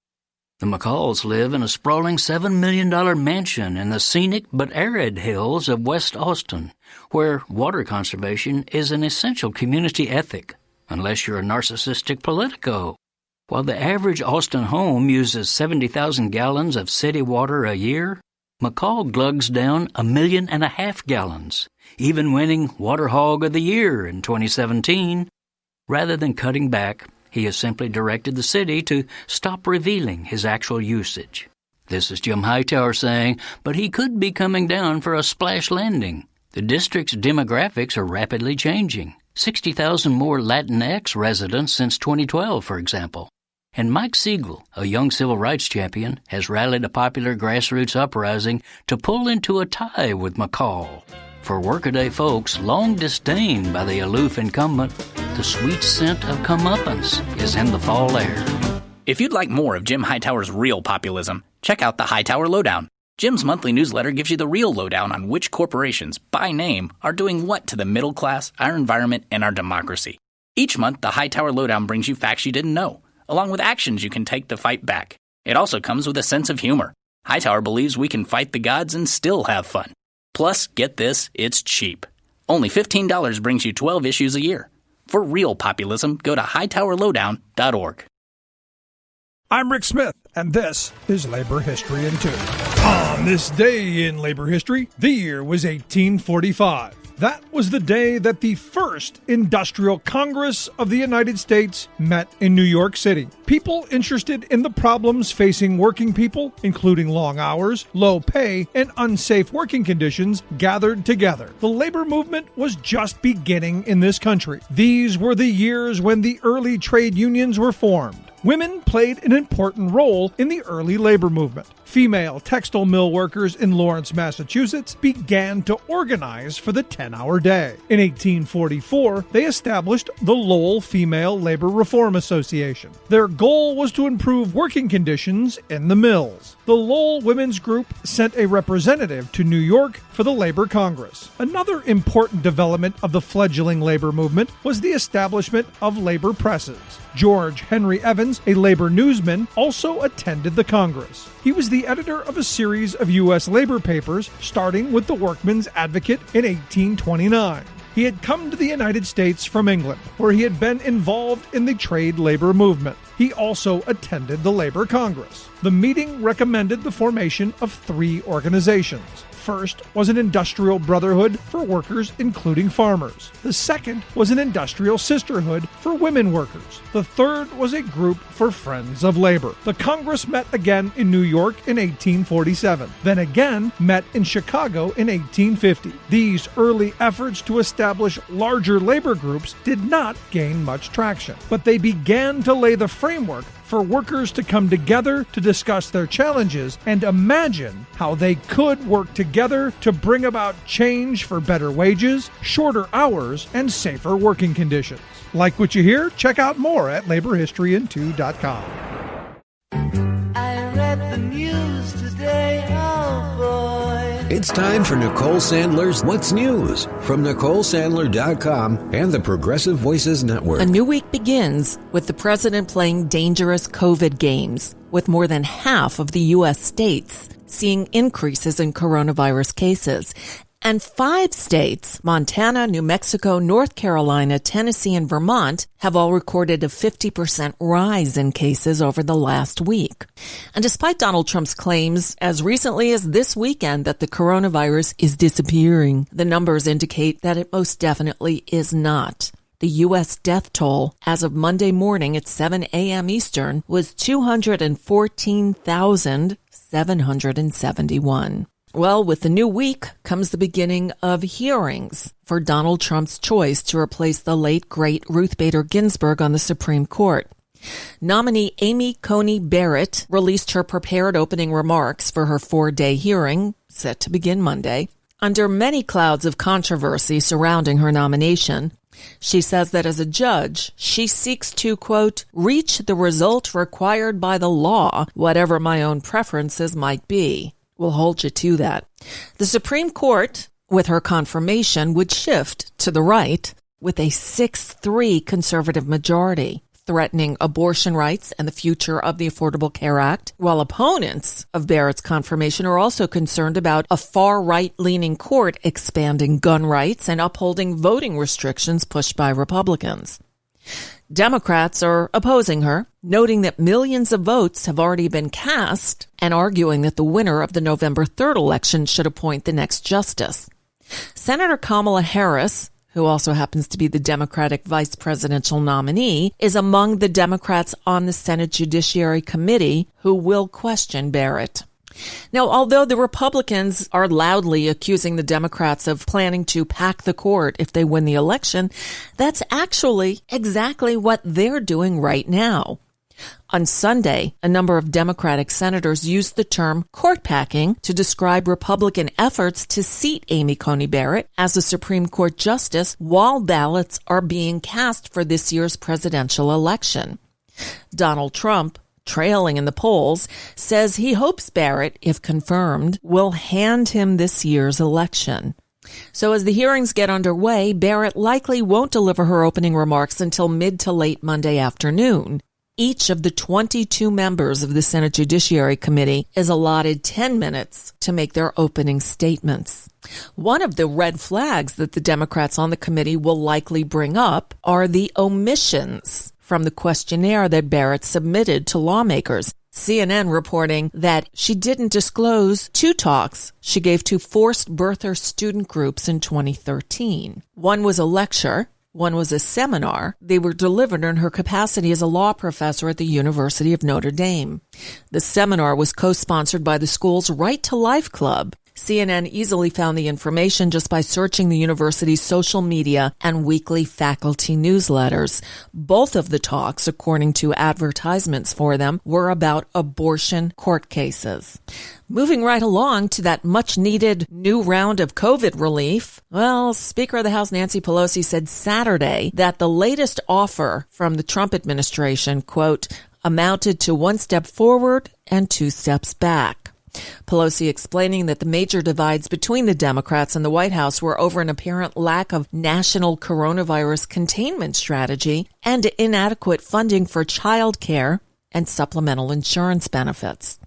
The McCalls live in a sprawling $7 million mansion in the scenic but arid hills of West Austin, where water conservation is an essential community ethic, unless you're a narcissistic politico. While the average Austin home uses 70,000 gallons of city water a year, McCaul glugs down 1.5 million gallons, even winning Water Hog of the Year in 2017. Rather than cutting back, he has simply directed the city to stop revealing his actual usage. This is Jim Hightower saying, but he could be coming down for a splash landing. The district's demographics are rapidly changing. 60,000 more Latinx residents since 2012, for example. And Mike Siegel, a young civil rights champion, has rallied a popular grassroots uprising to pull into a tie with McCaul. For workaday folks long disdained by the aloof incumbent, the sweet scent of comeuppance is in the fall air. If you'd like more of Jim Hightower's real populism, check out the Hightower Lowdown. Jim's monthly newsletter gives you the real lowdown on which corporations, by name, are doing what to the middle class, our environment, and our democracy. Each month, the Hightower Lowdown brings you facts you didn't know, along with actions you can take to fight back. It also comes with a sense of humor. Hightower believes we can fight the gods and still have fun. Plus, get this, it's cheap. Only $15 brings you 12 issues a year. For real populism, go to hightowerlowdown.org. I'm Rick Smith, and this is Labor History in 2. On this day in labor history, the year was 1845. That was the day that the first Industrial Congress of the United States met in New York City. People interested in the problems facing working people, including long hours, low pay, and unsafe working conditions, gathered together. The labor movement was just beginning in this country. These were the years when the early trade unions were formed. Women played an important role in the early labor movement. Female textile mill workers in Lawrence, Massachusetts began to organize for the 10-hour day. In 1844, they established the Lowell Female Labor Reform Association. Their goal was to improve working conditions in the mills. The Lowell Women's Group sent a representative to New York for the Labor Congress. Another important development of the fledgling labor movement was the establishment of labor presses. George Henry Evans, a labor newsman, also attended the Congress. He was the editor of a series of U.S. labor papers, starting with the Workman's Advocate in 1829. He had come to the United States from England, where he had been involved in the trade labor movement. He also attended the Labor Congress. The meeting recommended the formation of 3 organizations. First was an industrial brotherhood for workers, including farmers. The second was an industrial sisterhood for women workers. The third was a group for friends of labor. The Congress met again in New York in 1847, then again met in Chicago in 1850. These early efforts to establish larger labor groups did not gain much traction, but they began to lay the framework for workers to come together to discuss their challenges and imagine how they could work together to bring about change for better wages, shorter hours, and safer working conditions. Like what you hear? Check out more at laborhistoryin2.com. I read the news today, oh boy. It's time for Nicole Sandler's What's News from NicoleSandler.com and the Progressive Voices Network. A new week begins with the president playing dangerous COVID games, with more than half of the U.S. states seeing increases in coronavirus cases. And 5 states, Montana, New Mexico, North Carolina, Tennessee, and Vermont, have all recorded a 50% rise in cases over the last week. And despite Donald Trump's claims as recently as this weekend that the coronavirus is disappearing, the numbers indicate that it most definitely is not. The U.S. death toll as of Monday morning at 7 a.m. Eastern was 214,771. Well, with the new week comes the beginning of hearings for Donald Trump's choice to replace the late, great Ruth Bader Ginsburg on the Supreme Court. Nominee Amy Coney Barrett released her prepared opening remarks for her 4-day hearing, set to begin Monday. Under many clouds of controversy surrounding her nomination, she says that as a judge, she seeks to, quote, reach the result required by the law, whatever my own preferences might be. We'll hold you to that. The Supreme Court, with her confirmation, would shift to the right with a 6-3 conservative majority, threatening abortion rights and the future of the Affordable Care Act, while opponents of Barrett's confirmation are also concerned about a far-right-leaning court expanding gun rights and upholding voting restrictions pushed by Republicans. Democrats are opposing her, noting that millions of votes have already been cast and arguing that the winner of the November 3rd election should appoint the next justice. Senator Kamala Harris, who also happens to be the Democratic vice presidential nominee, is among the Democrats on the Senate Judiciary Committee who will question Barrett. Now, although the Republicans are loudly accusing the Democrats of planning to pack the court if they win the election, that's actually exactly what they're doing right now. On Sunday, a number of Democratic senators used the term court packing to describe Republican efforts to seat Amy Coney Barrett as a Supreme Court justice while ballots are being cast for this year's presidential election. Donald Trump trailing in the polls, says he hopes Barrett, if confirmed, will hand him this year's election. So as the hearings get underway, Barrett likely won't deliver her opening remarks until mid to late Monday afternoon. Each of the 22 members of the Senate Judiciary Committee is allotted 10 minutes to make their opening statements. One of the red flags that the Democrats on the committee will likely bring up are the omissions from the questionnaire that Barrett submitted to lawmakers. CNN reporting that she didn't disclose 2 talks she gave to forced birther student groups in 2013. One was a lecture. One was a seminar. They were delivered in her capacity as a law professor at the University of Notre Dame. The seminar was co-sponsored by the school's Right to Life Club. CNN easily found the information just by searching the university's social media and weekly faculty newsletters. Both of the talks, according to advertisements for them, were about abortion court cases. Moving right along to that much-needed new round of COVID relief, well, Speaker of the House Nancy Pelosi said Saturday that the latest offer from the Trump administration, quote, amounted to 1 step forward and 2 steps back. Pelosi explaining that the major divides between the Democrats and the White House were over an apparent lack of national coronavirus containment strategy and inadequate funding for child care and supplemental insurance benefits.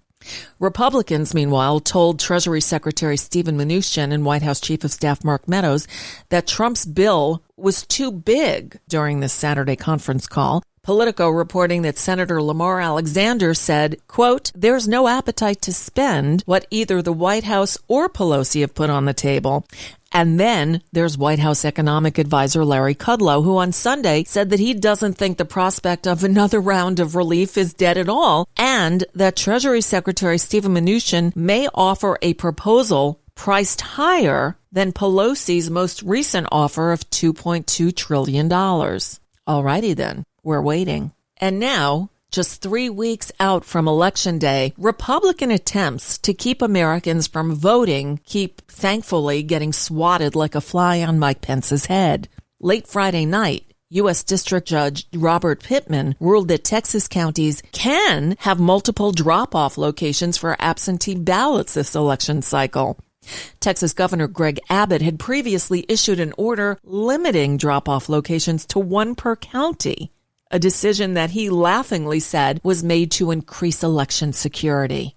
Republicans, meanwhile, told Treasury Secretary Steven Mnuchin and White House Chief of Staff Mark Meadows that Trump's bill was too big during this Saturday conference call. Politico reporting that Senator Lamar Alexander said, quote, there's no appetite to spend what either the White House or Pelosi have put on the table. And then there's White House economic advisor Larry Kudlow, who on Sunday said that he doesn't think the prospect of another round of relief is dead at all, and that Treasury Secretary Steven Mnuchin may offer a proposal priced higher than Pelosi's most recent offer of $2.2 trillion. Alrighty then. We're waiting. And now, just 3 weeks out from Election Day, Republican attempts to keep Americans from voting keep, thankfully, getting swatted like a fly on Mike Pence's head. Late Friday night, U.S. District Judge Robert Pittman ruled that Texas counties can have multiple drop-off locations for absentee ballots this election cycle. Texas Governor Greg Abbott had previously issued an order limiting drop-off locations to 1 per county, a decision that he laughingly said was made to increase election security.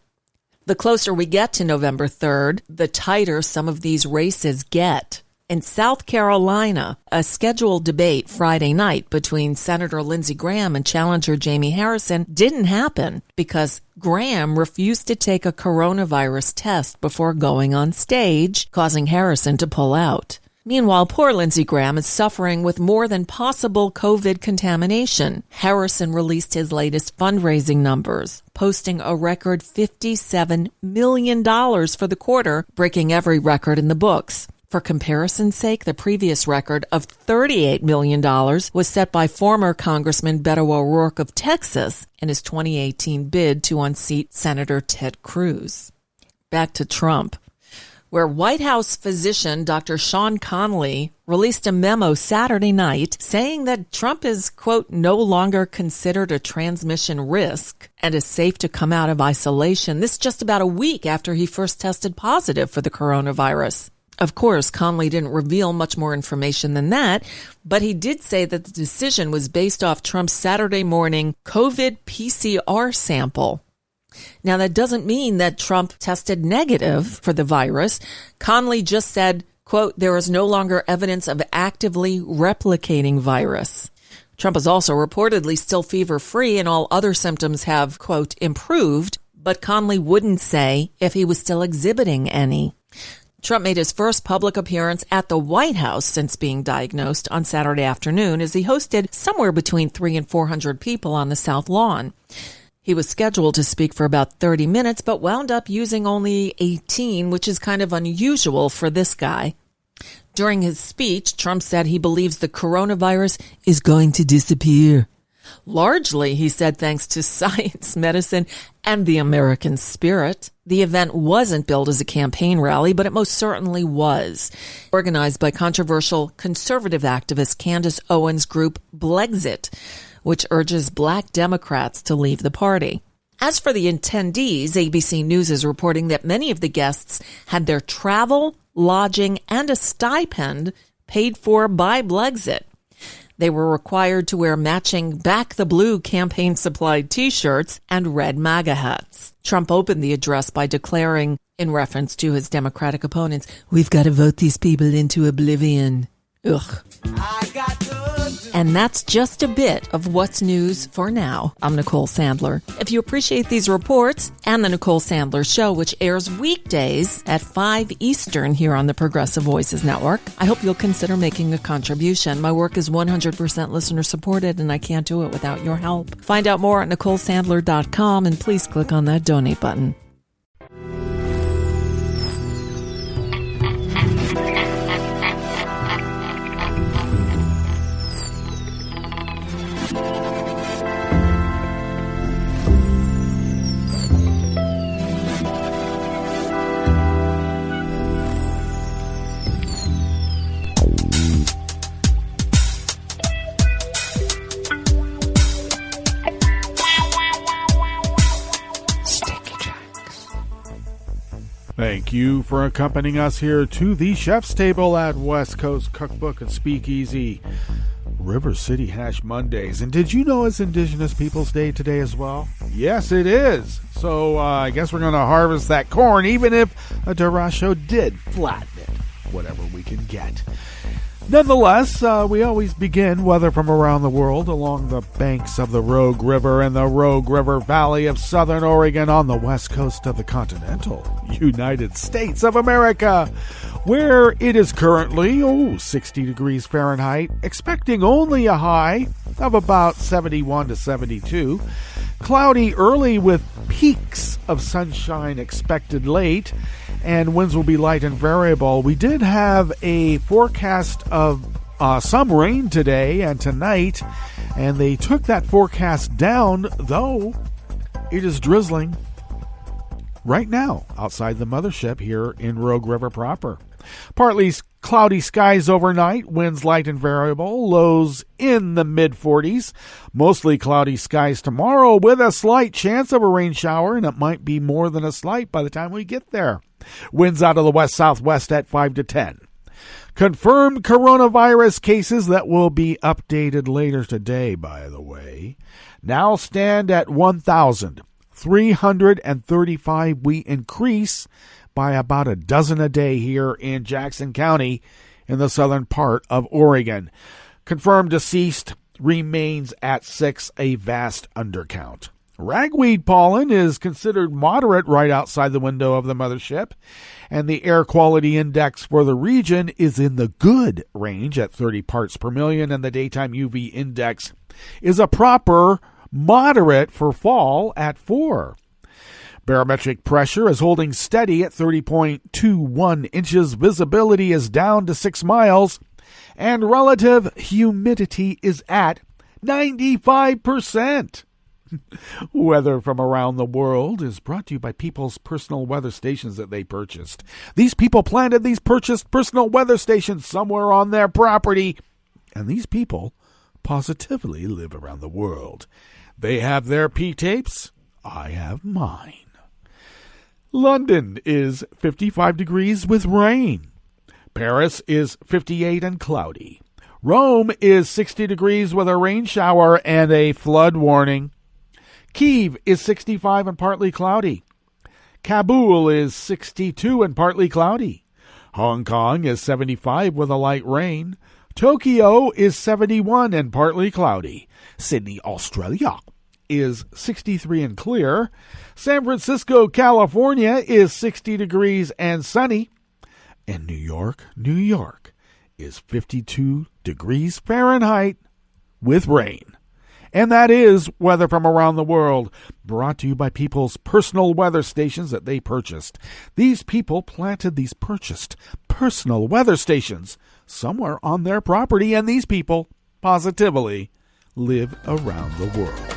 The closer we get to November 3rd, the tighter some of these races get. In South Carolina, a scheduled debate Friday night between Senator Lindsey Graham and challenger Jamie Harrison didn't happen because Graham refused to take a coronavirus test before going on stage, causing Harrison to pull out. Meanwhile, poor Lindsey Graham is suffering with more than possible COVID contamination. Harrison released his latest fundraising numbers, posting a record $57 million for the quarter, breaking every record in the books. For comparison's sake, the previous record of $38 million was set by former Congressman Beto O'Rourke of Texas in his 2018 bid to unseat Senator Ted Cruz. Back to Trump, where White House physician Dr. Sean Conley released a memo Saturday night saying that Trump is, quote, no longer considered a transmission risk and is safe to come out of isolation. This just about a week after he first tested positive for the coronavirus. Of course, Conley didn't reveal much more information than that, but he did say that the decision was based off Trump's Saturday morning COVID PCR sample. Now, that doesn't mean that Trump tested negative for the virus. Conley just said, quote, there is no longer evidence of actively replicating virus. Trump is also reportedly still fever-free and all other symptoms have, quote, improved, but Conley wouldn't say if he was still exhibiting any. Trump made his first public appearance at the White House since being diagnosed on Saturday afternoon as he hosted somewhere between 300 and 400 people on the South Lawn. He was scheduled to speak for about 30 minutes, but wound up using only 18, which is kind of unusual for this guy. During his speech, Trump said he believes the coronavirus is going to disappear. Largely, he said, thanks to science, medicine, and the American spirit. The event wasn't billed as a campaign rally, but it most certainly was. Organized by controversial conservative activist Candace Owens' group Blexit, which urges black Democrats to leave the party. As for the attendees, ABC News is reporting that many of the guests had their travel, lodging, and a stipend paid for by Blexit. They were required to wear matching Back the Blue campaign-supplied T-shirts and red MAGA hats. Trump opened the address by declaring, in reference to his Democratic opponents, "We've got to vote these people into oblivion." Ugh. And that's just a bit of what's news for now. I'm Nicole Sandler. If you appreciate these reports and the Nicole Sandler Show, which airs weekdays at 5 Eastern here on the Progressive Voices Network, I hope you'll consider making a contribution. My work is 100% listener supported, and I can't do it without your help. Find out more at NicoleSandler.com, and please click on that donate button. Thank you for accompanying us here to the chef's table at West Coast Cookbook and Speakeasy. River City Hash Mondays. And did you know it's Indigenous Peoples Day today as well? Yes, it is. So I guess we're going to harvest that corn, even if a Derecho did flatten it. Whatever we can get. Nonetheless, we always begin weather from around the world along the banks of the Rogue River and the Rogue River Valley of southern Oregon on the west coast of the continental United States of America, where it is currently 60 degrees Fahrenheit, expecting only a high of about 71 to 72. Cloudy early with peaks of sunshine expected late, and winds will be light and variable. We did have a forecast of some rain today and tonight, and they took that forecast down, though it is drizzling right now outside the mothership here in Rogue River proper. Partly cloudy skies overnight, winds light and variable, lows in the mid-40s. Mostly cloudy skies tomorrow with a slight chance of a rain shower, and it might be more than a slight by the time we get there. Winds out of the west-southwest at 5 to 10. Confirmed coronavirus cases that will be updated later today, by the way, now stand at 1,335. We increase by about a dozen a day here in Jackson County in the southern part of Oregon. Confirmed deceased remains at 6, a vast undercount. Ragweed pollen is considered moderate right outside the window of the mothership, and the air quality index for the region is in the good range at 30 parts per million, and the daytime UV index is a proper moderate for fall at 4. Barometric pressure is holding steady at 30.21 inches. Visibility is down to 6 miles, and relative humidity is at 95%. Weather from around the world is brought to you by people's personal weather stations that they purchased. These people planted these purchased personal weather stations somewhere on their property, and these people positively live around the world. They have their P-tapes. I have mine. London is 55 degrees with rain. Paris is 58 and cloudy. Rome is 60 degrees with a rain shower and a flood warning. Kyiv is 65 and partly cloudy. Kabul is 62 and partly cloudy. Hong Kong is 75 with a light rain. Tokyo is 71 and partly cloudy. Sydney, Australia is 63 and clear. San Francisco, California is 60 degrees and sunny. And New York is 52 degrees Fahrenheit with rain. And that is weather from around the world, brought to you by people's personal weather stations that they purchased. These people planted these purchased personal weather stations somewhere on their property, and these people positively live around the world.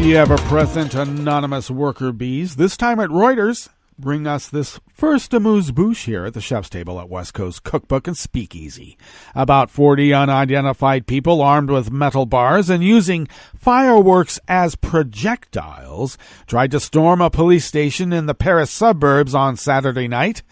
The ever-present anonymous worker bees, this time at Reuters, bring us this first amuse-bouche here at the chef's table at West Coast Cookbook and Speakeasy. About 40 unidentified people armed with metal bars and using fireworks as projectiles tried to storm a police station in the Paris suburbs on Saturday night.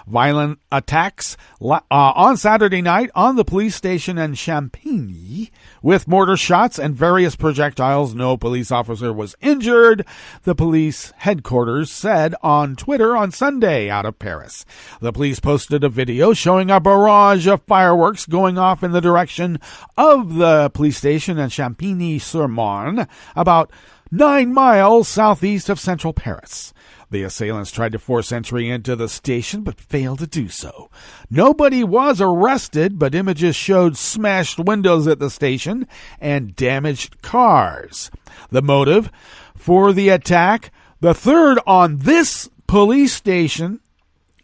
Violent attacks on Saturday night on the police station in Champigny with mortar shots and various projectiles. No police officer was injured, the police headquarters said on Twitter on Sunday out of Paris. The police posted a video showing a barrage of fireworks going off in the direction of the police station in Champigny-sur-Marne, about 9 miles southeast of central Paris. The assailants tried to force entry into the station but failed to do so. Nobody was arrested, but images showed smashed windows at the station and damaged cars. The motive for the attack, the third on this police station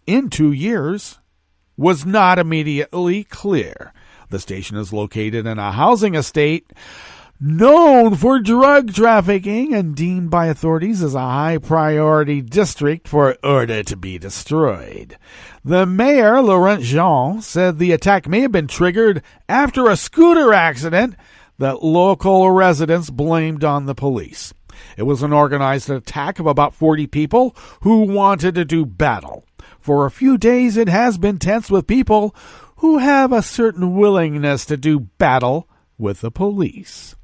in 2 years, was not immediately clear. The station is located in a housing estate known for drug trafficking and deemed by authorities as a high-priority district for order to be destroyed. The mayor, Laurent Jean, said the attack may have been triggered after a scooter accident that local residents blamed on the police. It was an organized attack of about 40 people who wanted to do battle. For a few days, it has been tense with people who have a certain willingness to do battle with the police.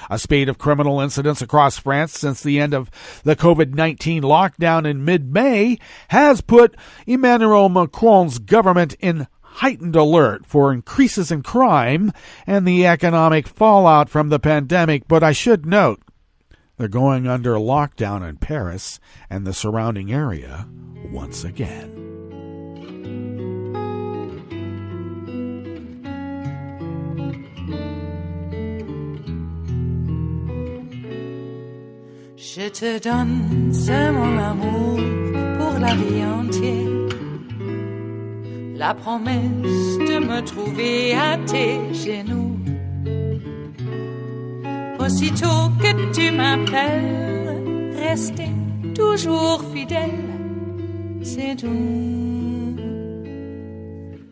A spate of criminal incidents across France since the end of the COVID-19 lockdown in mid-May has put Emmanuel Macron's government in heightened alert for increases in crime and the economic fallout from the pandemic. But I should note, they're going under lockdown in Paris and the surrounding area once again. Je te donne ce mon amour pour la vie entière. La promesse de me trouver à tes genoux. Aussitôt que tu m'appelles, rester toujours fidèle. C'est tout,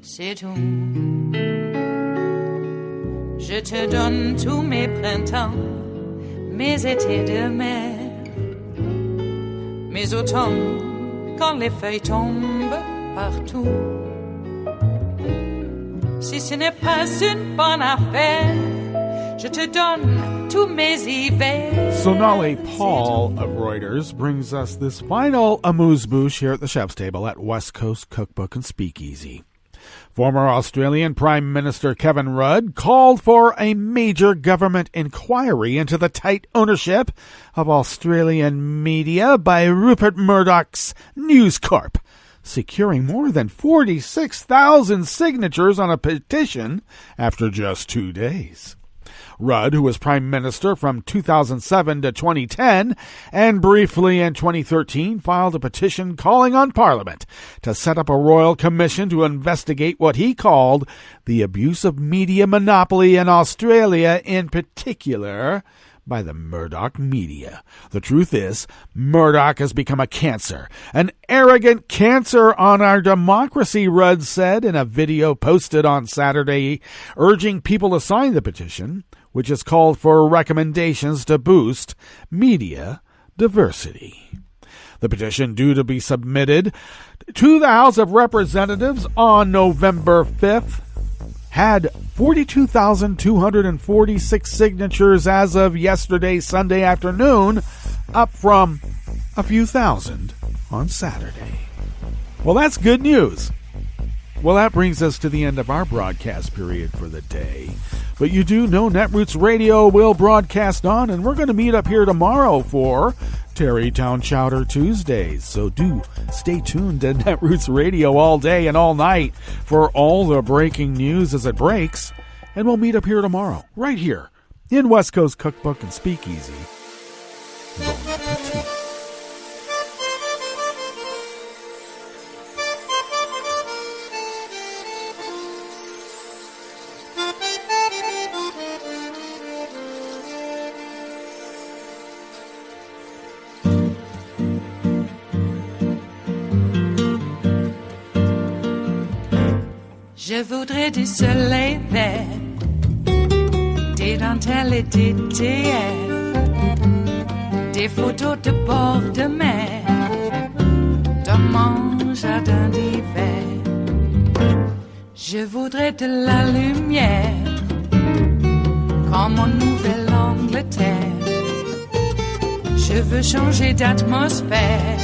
c'est tout. Je te donne tous mes printemps, mes étés de mer. Mes automnes, quand les feuilles tombent partout. Si ce n'est pas une bonne affaire, je te donne tous mes hivers. Sonali Paul of Reuters brings us this final amuse-bouche here at the chef's table at West Coast Cookbook and Speakeasy. Former Australian Prime Minister Kevin Rudd called for a major government inquiry into the tight ownership of Australian media by Rupert Murdoch's News Corp, securing more than 46,000 signatures on a petition after just 2 days. Rudd, who was Prime Minister from 2007 to 2010 and briefly in 2013, filed a petition calling on Parliament to set up a royal commission to investigate what he called the abuse of media monopoly in Australia, in particular by the Murdoch media. The truth is, Murdoch has become a cancer, an arrogant cancer on our democracy, Rudd said in a video posted on Saturday, urging people to sign the petition, which is called for recommendations to boost media diversity. The petition, due to be submitted to the House of Representatives on November 5th, had 42,246 signatures as of yesterday, Sunday afternoon, up from a few thousand on Saturday. Well, that's good news. Well, that brings us to the end of our broadcast period for the day. But you do know Netroots Radio will broadcast on, and we're going to meet up here tomorrow for Terrytown Chowder Tuesdays. So do stay tuned to Netroots Radio all day and all night for all the breaking news as it breaks. And we'll meet up here tomorrow, right here in West Coast Cookbook and Speakeasy. Bon appetit. Je voudrais du soleil vert, des dentelles et des théières, des photos de bord de mer, dans mon jardin d'hiver. Je voudrais de la lumière, comme en Nouvelle-Angleterre. Je veux changer d'atmosphère,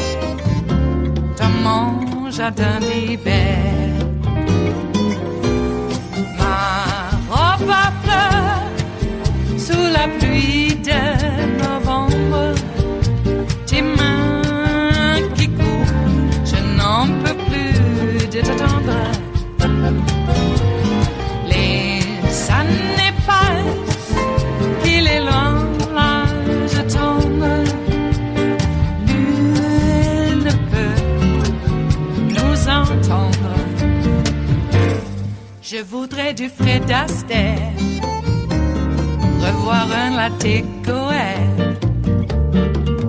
dans mon jardin d'hiver. Robe à fleurs, sous la pluie de novembre, tes mains qui courent, je n'en peux plus de t'attendre. Les années passent, qu'il est loin, là je tombe. Nul ne peut nous entendre. Je voudrais du Fred Astaire, revoir un latte Coër.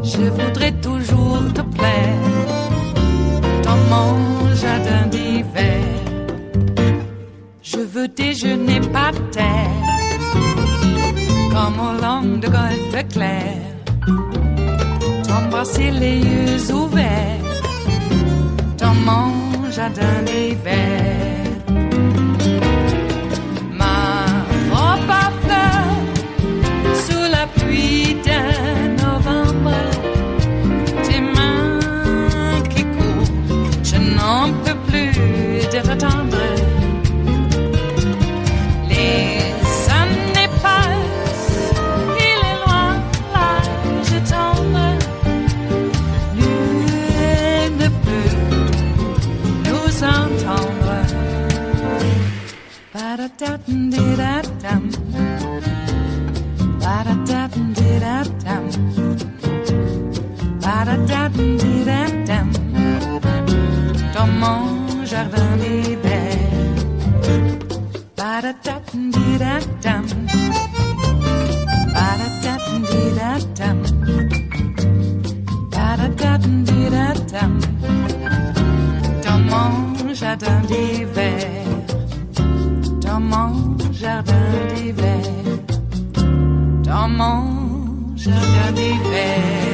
Je voudrais toujours te plaire, dans mon jardin d'hiver. Je veux déjeuner par terre, comme au long de golfe clair, t'embrasser les yeux ouverts, dans mon jardin d'hiver. Robe à fleurs, sous la pluie de novembre, tes mains qui courent, je n'en peux plus de t'attendre. Les années passent, il est loin, là je tombe. Nul ne peut nous entendre. Ba-da-da-dum-di-da-dum. Ba-da-da-dum-di-da-dum. Ba-da-da-dum-di-da-dum. Dans mon jardin d'hiver. Ba-da-da-dum-di-da-dum. Ba-da-da-dum-di-da-dum. Ba-da-da-dum-di-da-dum. Dans mon jardin d'hiver. Dans mon jardin d'hiver, dans mon jardin d'hiver.